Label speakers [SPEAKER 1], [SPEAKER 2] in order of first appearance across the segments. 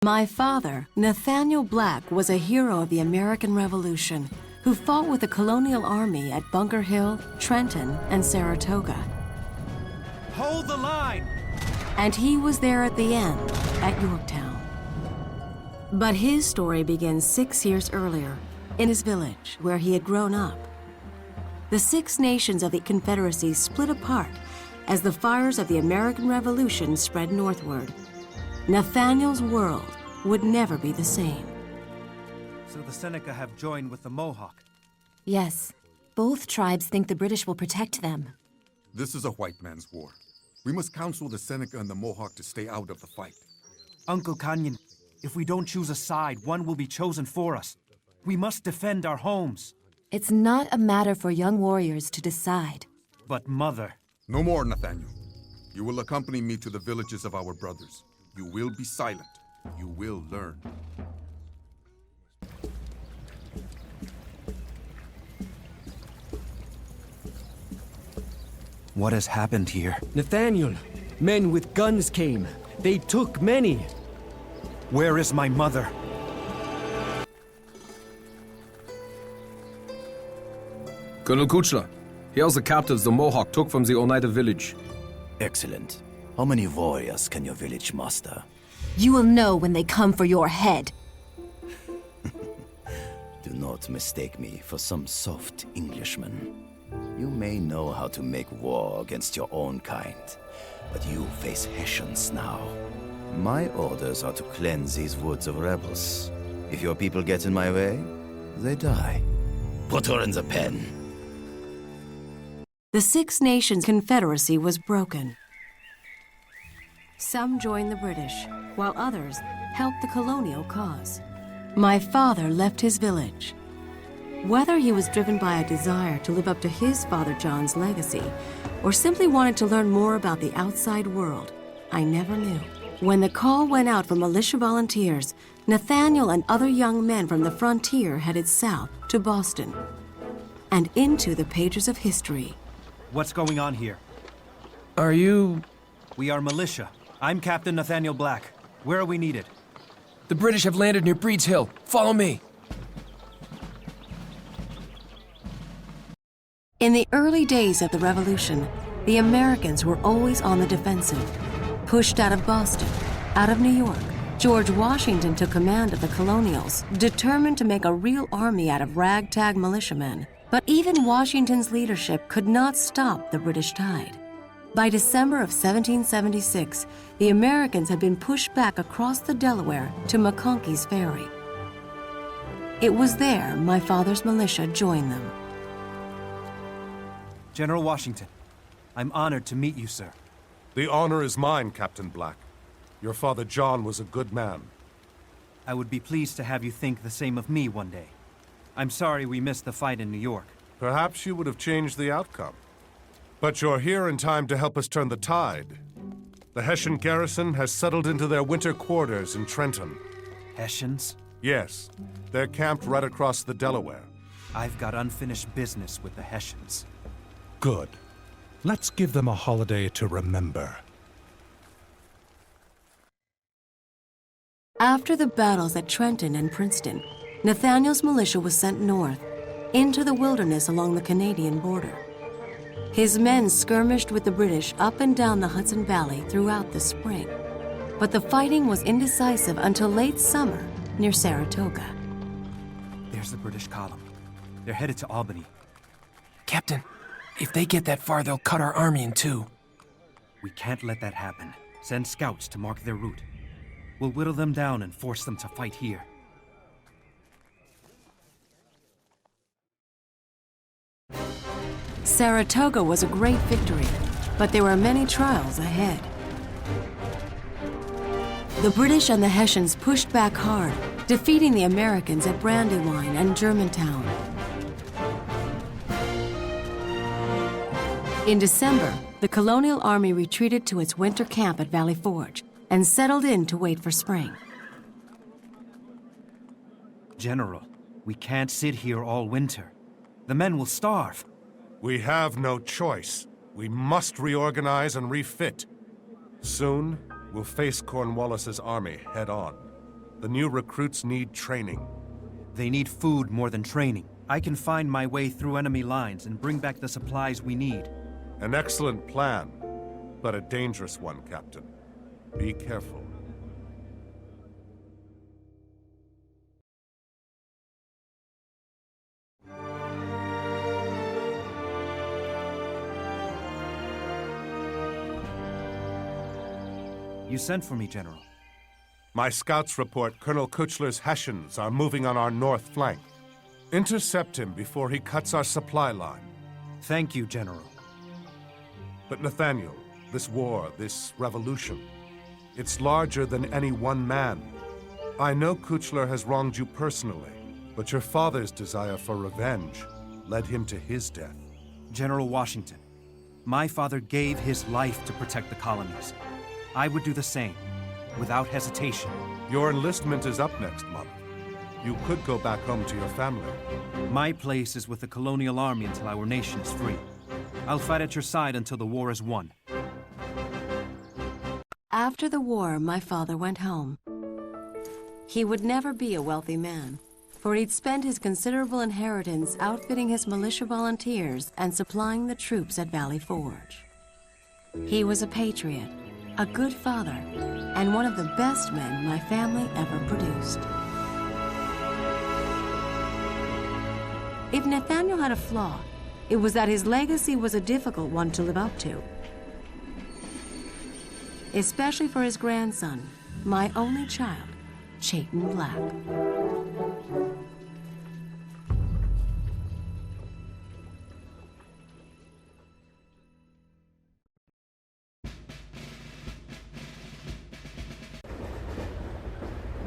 [SPEAKER 1] My father, Nathaniel Black, was a hero of the American Revolution who fought with the colonial army at Bunker Hill, Trenton, and Saratoga.
[SPEAKER 2] Hold the line!
[SPEAKER 1] And he was there at the end, at Yorktown. But his story begins 6 years earlier, in his village, where he had grown up. The Six Nations of the Confederacy split apart as the fires of the American Revolution spread northward. Nathaniel's world would never be the same.
[SPEAKER 2] So the Seneca have joined with the Mohawk.
[SPEAKER 3] Yes. Both tribes think the British will protect them.
[SPEAKER 4] This is a white man's war. We must counsel the Seneca and the Mohawk to stay out of the fight.
[SPEAKER 2] Uncle Canyon, if we don't choose a side, one will be chosen for us. We must defend our homes.
[SPEAKER 3] It's not a matter for young warriors to decide.
[SPEAKER 2] But Mother...
[SPEAKER 4] No more, Nathaniel. You will accompany me to the villages of our brothers. You will be silent. You will learn.
[SPEAKER 2] What has happened here?
[SPEAKER 5] Nathaniel, men with guns came. They took many.
[SPEAKER 2] Where is my mother?
[SPEAKER 6] Colonel Kuchler, here are the captives the Mohawk took from the Oneida village.
[SPEAKER 7] Excellent. How many warriors can your village muster?
[SPEAKER 3] You will know when they come for your head.
[SPEAKER 7] Do not mistake me for some soft Englishman. You may know how to make war against your own kind, but you face Hessians now. My orders are to cleanse these woods of rebels. If your people get in my way, they die. Put her in the pen.
[SPEAKER 1] The Six Nations Confederacy was broken. Some joined the British, while others helped the colonial cause. My father left his village. Whether he was driven by a desire to live up to his father John's legacy, or simply wanted to learn more about the outside world, I never knew. When the call went out for militia volunteers, Nathaniel and other young men from the frontier headed south to Boston and into the pages of history.
[SPEAKER 2] What's going on here?
[SPEAKER 6] Are you...
[SPEAKER 2] We are militia. I'm Captain Nathaniel Black. Where are we needed?
[SPEAKER 6] The British have landed near Breed's Hill. Follow me.
[SPEAKER 1] In the early days of the Revolution, the Americans were always on the defensive. Pushed out of Boston, out of New York, George Washington took command of the colonials, determined to make a real army out of ragtag militiamen. But even Washington's leadership could not stop the British tide. By December of 1776, the Americans had been pushed back across the Delaware to McConkey's Ferry. It was there my father's militia joined them.
[SPEAKER 2] General Washington, I'm honored to meet you, sir.
[SPEAKER 8] The honor is mine, Captain Black. Your father John was a good man.
[SPEAKER 2] I would be pleased to have you think the same of me one day. I'm sorry we missed the fight in New York.
[SPEAKER 8] Perhaps you would have changed the outcome. But you're here in time to help us turn the tide. The Hessian garrison has settled into their winter quarters in Trenton.
[SPEAKER 2] Hessians?
[SPEAKER 8] Yes, they're camped right across the Delaware.
[SPEAKER 2] I've got unfinished business with the Hessians.
[SPEAKER 9] Good. Let's give them a holiday to remember.
[SPEAKER 1] After the battles at Trenton and Princeton, Nathaniel's militia was sent north, into the wilderness along the Canadian border. His men skirmished with the British up and down the Hudson Valley throughout the spring. But the fighting was indecisive until late summer near Saratoga.
[SPEAKER 2] There's the British column. They're headed to Albany.
[SPEAKER 6] Captain, if they get that far, they'll cut our army in two.
[SPEAKER 2] We can't let that happen. Send scouts to mark their route. We'll whittle them down and force them to fight here.
[SPEAKER 1] Saratoga was a great victory, but there were many trials ahead. The British and the Hessians pushed back hard, defeating the Americans at Brandywine and Germantown. In December, the colonial army retreated to its winter camp at Valley Forge and settled in to wait for spring.
[SPEAKER 2] General, we can't sit here all winter. The men will starve.
[SPEAKER 8] We have no choice. We must reorganize and refit. Soon, we'll face Cornwallis's army head on. The new recruits need training.
[SPEAKER 2] They need food more than training. I can find my way through enemy lines and bring back the supplies we need.
[SPEAKER 8] An excellent plan, but a dangerous one, Captain. Be careful.
[SPEAKER 2] You sent for me, General.
[SPEAKER 8] My scouts report Colonel Kuchler's Hessians are moving on our north flank. Intercept him before he cuts our supply line.
[SPEAKER 2] Thank you, General.
[SPEAKER 8] But Nathaniel, this war, this revolution, it's larger than any one man. I know Kuchler has wronged you personally, but your father's desire for revenge led him to his death.
[SPEAKER 2] General Washington, my father gave his life to protect the colonies. I would do the same, without hesitation.
[SPEAKER 8] Your enlistment is up next month. You could go back home to your family.
[SPEAKER 2] My place is with the colonial army until our nation is free. I'll fight at your side until the war is won.
[SPEAKER 1] After the war, my father went home. He would never be a wealthy man, for he'd spent his considerable inheritance outfitting his militia volunteers and supplying the troops at Valley Forge. He was a patriot, a good father, and one of the best men my family ever produced. If Nathaniel had a flaw, it was that his legacy was a difficult one to live up to. Especially for his grandson, my only child, Chayton Black.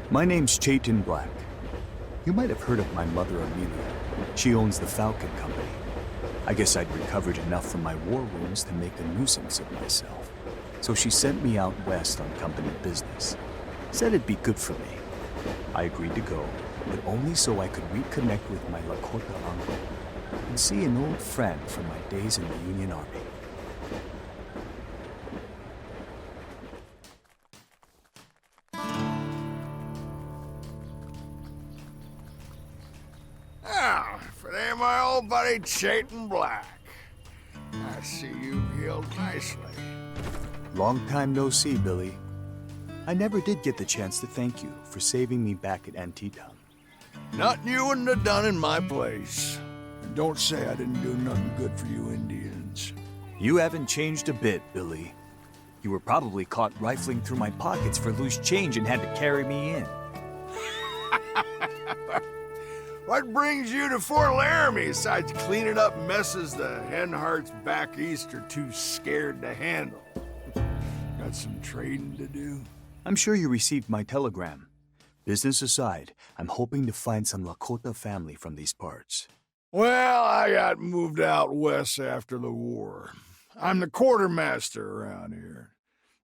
[SPEAKER 10] My name's Chayton Black. You might have heard of my mother, Amelia. She owns the Falcon Company. I guess I'd recovered enough from my war wounds to make a nuisance of myself. So she sent me out west on company business. Said it'd be good for me. I agreed to go, but only so I could reconnect with my Lakota uncle and see an old friend from my days in the Union Army.
[SPEAKER 11] If it ain't my old buddy Chayton Black. I see you've healed nicely.
[SPEAKER 10] Long time no see, Billy. I never did get the chance to thank you for saving me back at Antietam.
[SPEAKER 11] Nothing you wouldn't have done in my place. And don't say I didn't do nothing good for you Indians.
[SPEAKER 10] You haven't changed a bit, Billy. You were probably caught rifling through my pockets for loose change and had to carry me in.
[SPEAKER 11] What brings you to Fort Laramie besides cleaning up messes the Henharts back east are too scared to handle? Got some trading to do?
[SPEAKER 10] I'm sure you received my telegram. Business aside, I'm hoping to find some Lakota family from these parts.
[SPEAKER 11] Well, I got moved out west after the war. I'm the quartermaster around here.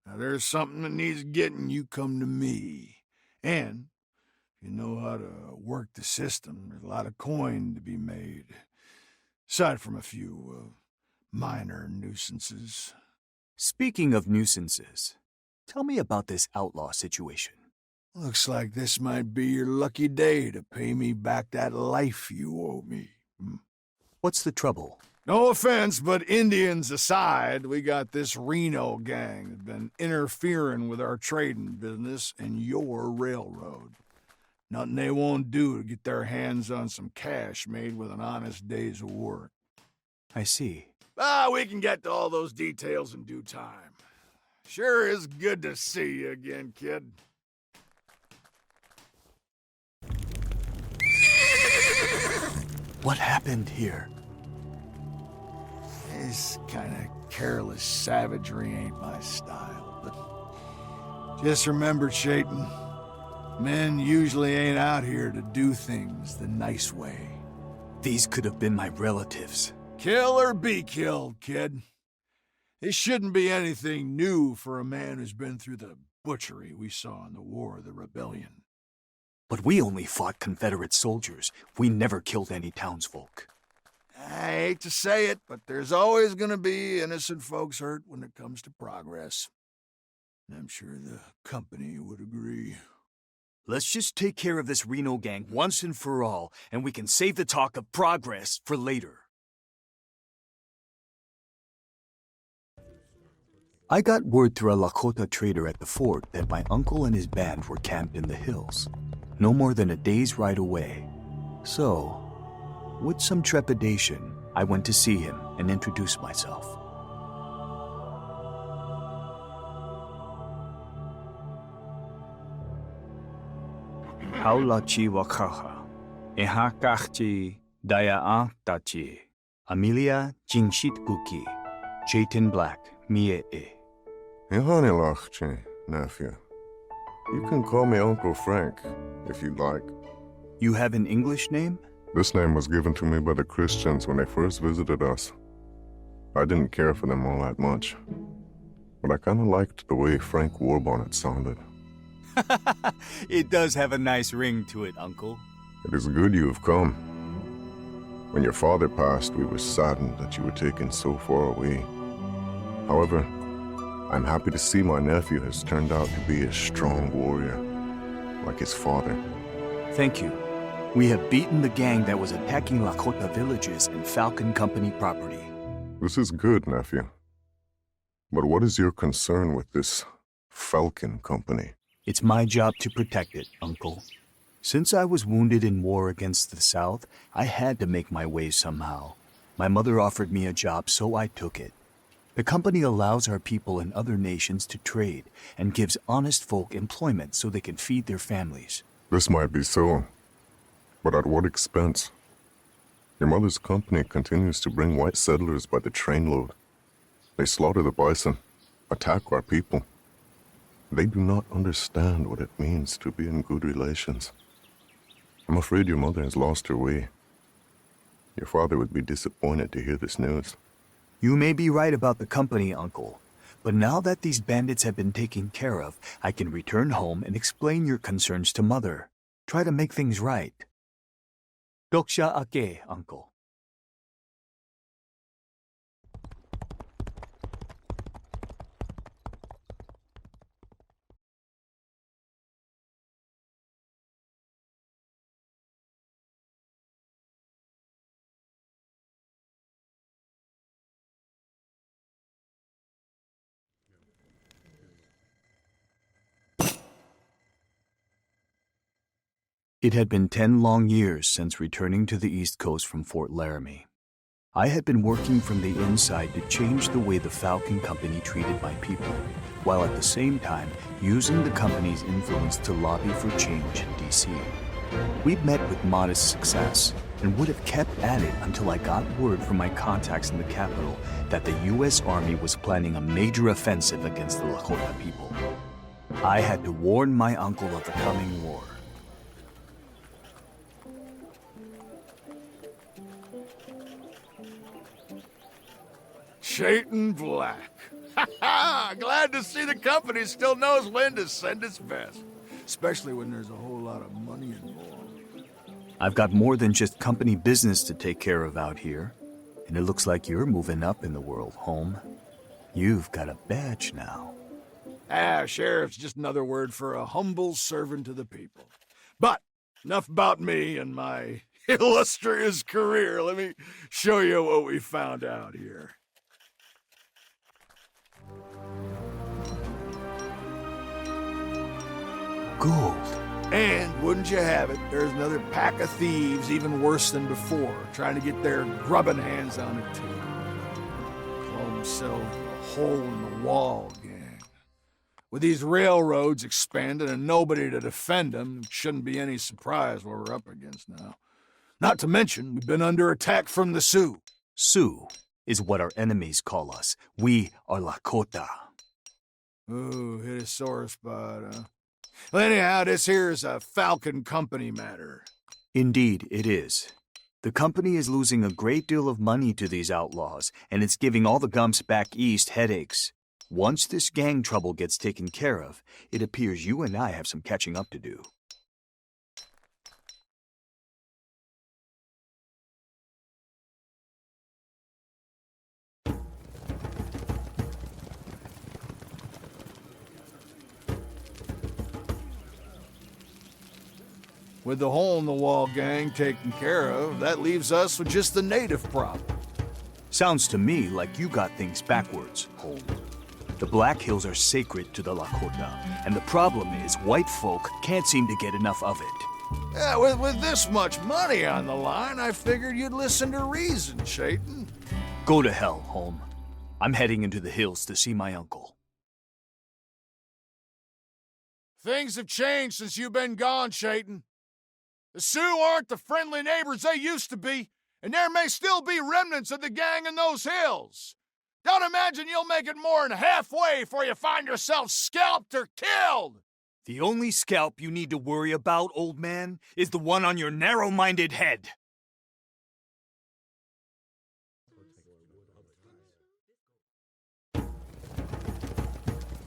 [SPEAKER 11] Now, there's something that needs getting, you come to me. And if you know how to work the system, there's a lot of coin to be made. Aside from a few minor nuisances.
[SPEAKER 10] Speaking of nuisances, tell me about this outlaw situation.
[SPEAKER 11] Looks like this might be your lucky day to pay me back that life you owe me.
[SPEAKER 10] What's the trouble?
[SPEAKER 11] No offense, but Indians aside, we got this Reno gang that's been interfering with our trading business and your railroad. Nothing they won't do to get their hands on some cash made with an honest day's work.
[SPEAKER 10] I see.
[SPEAKER 11] We can get to all those details in due time. Sure is good to see you again, kid.
[SPEAKER 10] What happened here?
[SPEAKER 11] This kind of careless savagery ain't my style, but just remember, Chayton, men usually ain't out here to do things the nice way.
[SPEAKER 10] These could have been my relatives.
[SPEAKER 11] Kill or be killed, kid. This shouldn't be anything new for a man who's been through the butchery we saw in the War of the Rebellion.
[SPEAKER 10] But we only fought Confederate soldiers. We never killed any townsfolk.
[SPEAKER 11] I hate to say it, but there's always gonna be innocent folks hurt when it comes to progress. And I'm sure the company would agree.
[SPEAKER 10] Let's just take care of this Reno gang once and for all, and we can save the talk of progress for later. I got word through a Lakota trader at the fort that my uncle and his band were camped in the hills, no more than a day's ride away. So, with some trepidation, I went to see him and introduce myself. Haulachi wakaha, ehakachchi daya tachi, Amelia Jingshit Guki, Jayton Black, Mie.
[SPEAKER 12] Ihanilachche, nephew. You can call me Uncle Frank, if you'd like.
[SPEAKER 10] You have an English name?
[SPEAKER 12] This name was given to me by the Christians when they first visited us. I didn't care for them all that much, but I kind of liked the way Frank Warbonnet sounded.
[SPEAKER 10] It does have a nice ring to it, Uncle.
[SPEAKER 12] It is good you have come. When your father passed, we were saddened that you were taken so far away. However, I'm happy to see my nephew has turned out to be a strong warrior, like his father.
[SPEAKER 10] Thank you. We have beaten the gang that was attacking Lakota villages and Falcon Company property.
[SPEAKER 12] This is good, nephew. But what is your concern with this Falcon Company?
[SPEAKER 10] It's my job to protect it, Uncle. Since I was wounded in war against the South, I had to make my way somehow. My mother offered me a job, so I took it. The company allows our people in other nations to trade and gives honest folk employment so they can feed their families.
[SPEAKER 12] This might be so, but at what expense? Your mother's company continues to bring white settlers by the trainload. They slaughter the bison, attack our people. They do not understand what it means to be in good relations. I'm afraid your mother has lost her way. Your father would be disappointed to hear this news.
[SPEAKER 10] You may be right about the company, Uncle. But now that these bandits have been taken care of, I can return home and explain your concerns to Mother. Try to make things right. Doksha ake, Uncle. It had been 10 long years since returning to the East Coast from Fort Laramie. I had been working from the inside to change the way the Falcon Company treated my people, while at the same time using the company's influence to lobby for change in D.C. We'd met with modest success and would have kept at it until I got word from my contacts in the capital that the U.S. Army was planning a major offensive against the Lakota people. I had to warn my uncle of the coming war.
[SPEAKER 11] Jayton Black. Ha ha! Glad to see the company still knows when to send its best. Especially when there's a whole lot of money involved.
[SPEAKER 10] I've got more than just company business to take care of out here. And it looks like you're moving up in the world, home. You've got a badge now.
[SPEAKER 11] Sheriff's just another word for a humble servant to the people. But enough about me and my illustrious career. Let me show you what we found out here.
[SPEAKER 10] Gold.
[SPEAKER 11] And wouldn't you have it, there's another pack of thieves even worse than before, trying to get their grubbing hands on it too. Call themselves the hole in the wall gang. With these railroads expanded and nobody to defend them, it shouldn't be any surprise what we're up against now. Not to mention, we've been under attack from the Sioux.
[SPEAKER 10] Sioux is what our enemies call us. We are Lakota.
[SPEAKER 11] Ooh, hit a sore spot, huh? Well, anyhow, this here's a Falcon Company matter.
[SPEAKER 10] Indeed, it is. The company is losing a great deal of money to these outlaws, and it's giving all the gumps back east headaches. Once this gang trouble gets taken care of, it appears you and I have some catching up to do.
[SPEAKER 11] With the hole-in-the-wall gang taken care of, that leaves us with just the native problem.
[SPEAKER 10] Sounds to me like you got things backwards, Holm. The Black Hills are sacred to the Lakota, and the problem is white folk can't seem to get enough of it.
[SPEAKER 11] Yeah, with this much money on the line, I figured you'd listen to reason, Chayton.
[SPEAKER 10] Go to hell, Holm. I'm heading into the hills to see my uncle.
[SPEAKER 11] Things have changed since you've been gone, Chayton. The Sioux aren't the friendly neighbors they used to be, and there may still be remnants of the gang in those hills. Don't imagine you'll make it more than halfway before you find yourself scalped or killed!
[SPEAKER 10] The only scalp you need to worry about, old man, is the one on your narrow-minded head.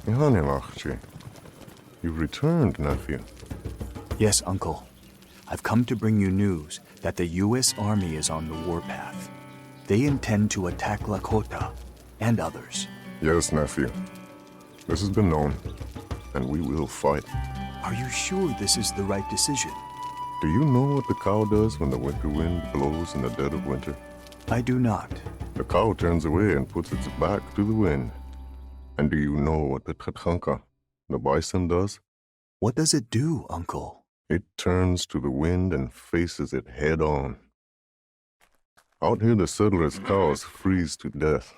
[SPEAKER 12] You've returned, nephew.
[SPEAKER 10] Yes, Uncle. I've come to bring you news that the U.S. Army is on the warpath. They intend to attack Lakota and others.
[SPEAKER 12] Yes, nephew. This has been known, and we will fight.
[SPEAKER 10] Are you sure this is the right decision?
[SPEAKER 12] Do you know what the cow does when the winter wind blows in the dead of winter?
[SPEAKER 10] I do not.
[SPEAKER 12] The cow turns away and puts its back to the wind. And do you know what the Tatanka, the bison, does?
[SPEAKER 10] What does it do, Uncle?
[SPEAKER 12] It turns to the wind and faces it head on. Out here, the settlers' cows freeze to death.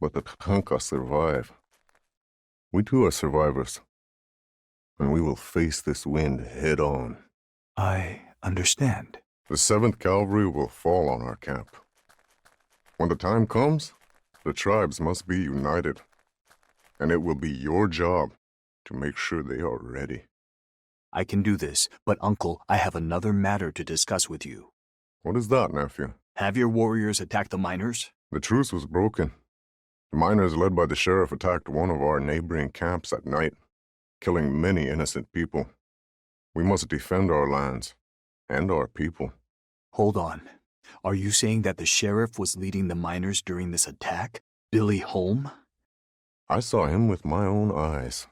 [SPEAKER 12] But the Tatanka survive. We too are survivors. And we will face this wind head on.
[SPEAKER 10] I understand.
[SPEAKER 12] The 7th Cavalry will fall on our camp. When the time comes, the tribes must be united. And it will be your job to make sure they are ready.
[SPEAKER 10] I can do this, but Uncle, I have another matter to discuss with you.
[SPEAKER 12] What is that, nephew?
[SPEAKER 10] Have your warriors attack the miners?
[SPEAKER 12] The truce was broken. The miners led by the sheriff attacked one of our neighboring camps at night, killing many innocent people. We must defend our lands and our people.
[SPEAKER 10] Hold on. Are you saying that the sheriff was leading the miners during this attack? Billy Holm?
[SPEAKER 12] I saw him with my own eyes.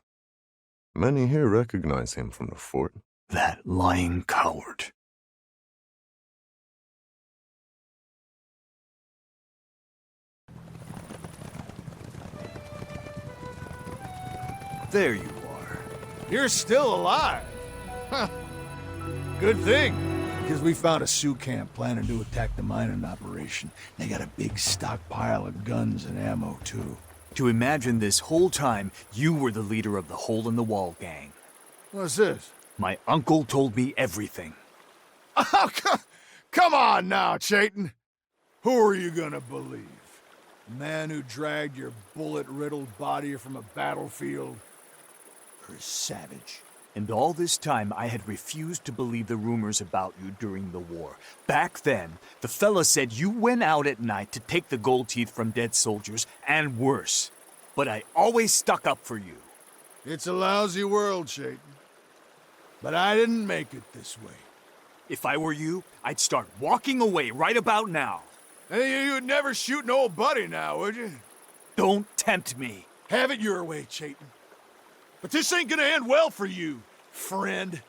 [SPEAKER 12] Many here recognize him from the fort.
[SPEAKER 10] That lying coward. There you are.
[SPEAKER 11] You're still alive. Huh. Good thing, because we found a Sioux camp planning to attack the mining operation. They got a big stockpile of guns and ammo, too.
[SPEAKER 10] To imagine this whole time, you were the leader of the hole-in-the-wall gang.
[SPEAKER 11] What's this?
[SPEAKER 10] My uncle told me everything.
[SPEAKER 11] Oh, come on now, Chayton. Who are you gonna believe? The man who dragged your bullet-riddled body from a battlefield? Or a savage?
[SPEAKER 10] And all this time, I had refused to believe the rumors about you during the war. Back then, the fella said you went out at night to take the gold teeth from dead soldiers, and worse. But I always stuck up for you.
[SPEAKER 11] It's a lousy world, Chayton. But I didn't make it this way.
[SPEAKER 10] If I were you, I'd start walking away right about now.
[SPEAKER 11] And you'd never shoot an old buddy now, would you?
[SPEAKER 10] Don't tempt me.
[SPEAKER 11] Have it your way, Chayton. But this ain't gonna end well for you, friend.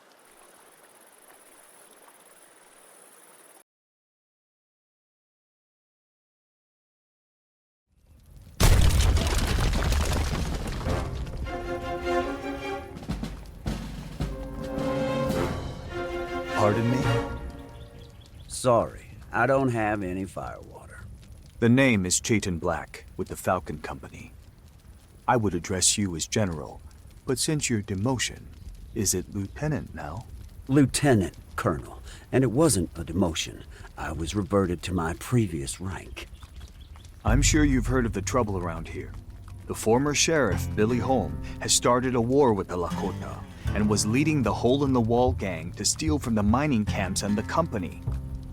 [SPEAKER 10] Pardon me?
[SPEAKER 13] Sorry, I don't have any firewater.
[SPEAKER 10] The name is Chayton Black with the Falcon Company. I would address you as General, but since your demotion, is it Lieutenant now?
[SPEAKER 13] Lieutenant Colonel, and it wasn't a demotion. I was reverted to my previous rank.
[SPEAKER 10] I'm sure you've heard of the trouble around here. The former sheriff, Billy Holm, has started a war with the Lakota and was leading the hole-in-the-wall gang to steal from the mining camps and the company.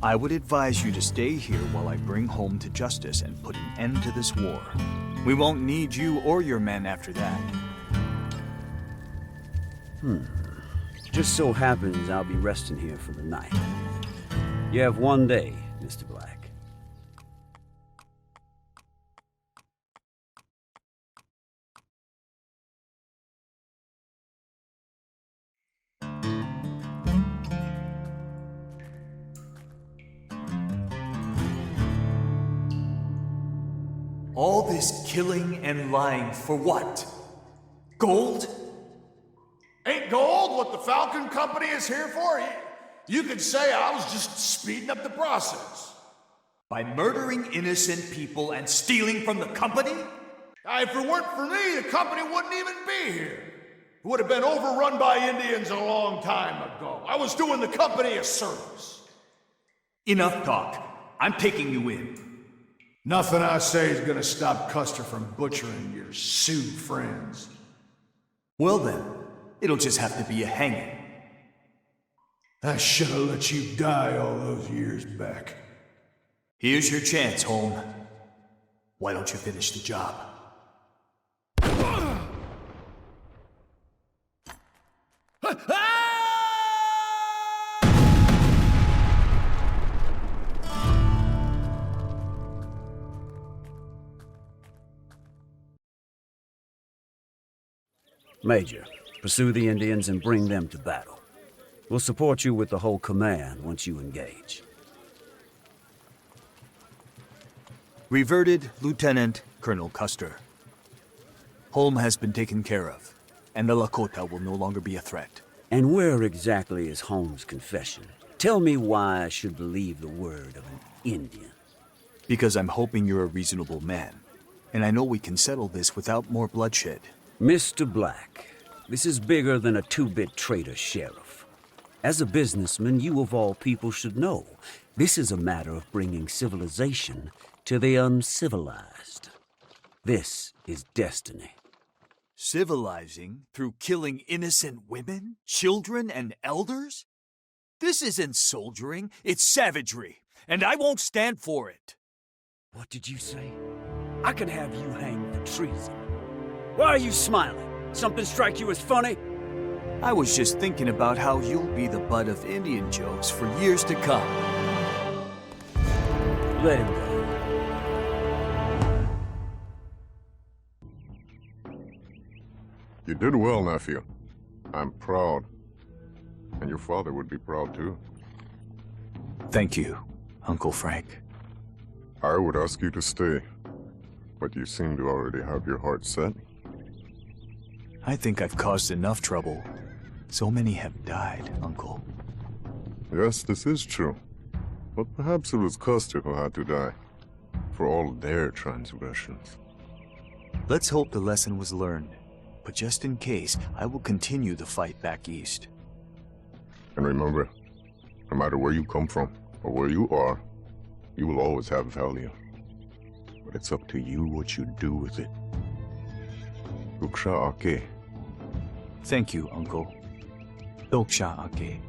[SPEAKER 10] I would advise you to stay here while I bring Holm to justice and put an end to this war. We won't need you or your men after that.
[SPEAKER 13] Just so happens I'll be resting here for the night. You have one day, Mr. Black.
[SPEAKER 14] All this killing and lying for what? Gold?
[SPEAKER 11] Ain't gold what the Falcon Company is here for? You could say I was just speeding up the process.
[SPEAKER 14] By murdering innocent people and stealing from the company?
[SPEAKER 11] If it weren't for me, the company wouldn't even be here. It would have been overrun by Indians a long time ago. I was doing the company a service.
[SPEAKER 14] Enough talk. I'm taking you in.
[SPEAKER 11] Nothing I say is gonna stop Custer from butchering your Sioux friends.
[SPEAKER 14] Well then, it'll just have to be a hanging.
[SPEAKER 11] I should have let you die all those years back.
[SPEAKER 14] Here's your chance, Holm. Why don't you finish the job?
[SPEAKER 13] Major, pursue the Indians and bring them to battle. We'll support you with the whole command once you engage.
[SPEAKER 10] Reverted Lieutenant Colonel Custer. Holm has been taken care of, and the Lakota will no longer be a threat.
[SPEAKER 13] And where exactly is Holmes' confession? Tell me why I should believe the word of an Indian.
[SPEAKER 10] Because I'm hoping you're a reasonable man, and I know we can settle this without more bloodshed.
[SPEAKER 13] Mr. Black, this is bigger than a two-bit traitor sheriff. As a businessman, you of all people should know, this is a matter of bringing civilization to the uncivilized. This is destiny.
[SPEAKER 10] Civilizing through killing innocent women, children, and elders? This isn't soldiering, it's savagery, and I won't stand for it.
[SPEAKER 13] What did you say? I can have you hanged for treason. Why are you smiling? Something strike you as funny?
[SPEAKER 10] I was just thinking about how you'll be the butt of Indian jokes for years to come.
[SPEAKER 13] Let him go.
[SPEAKER 12] You did well, nephew. I'm proud. And your father would be proud too.
[SPEAKER 10] Thank you, Uncle Frank.
[SPEAKER 12] I would ask you to stay, but you seem to already have your heart set.
[SPEAKER 10] I think I've caused enough trouble. So many have died, Uncle.
[SPEAKER 12] Yes, this is true. But perhaps it was Custer who had to die, for all their transgressions.
[SPEAKER 10] Let's hope the lesson was learned. But just in case, I will continue the fight back east.
[SPEAKER 12] And remember, no matter where you come from, or where you are, you will always have value. But it's up to you what you do with it. Uksha Ake.
[SPEAKER 10] Thank you, Uncle. Doksha Ake.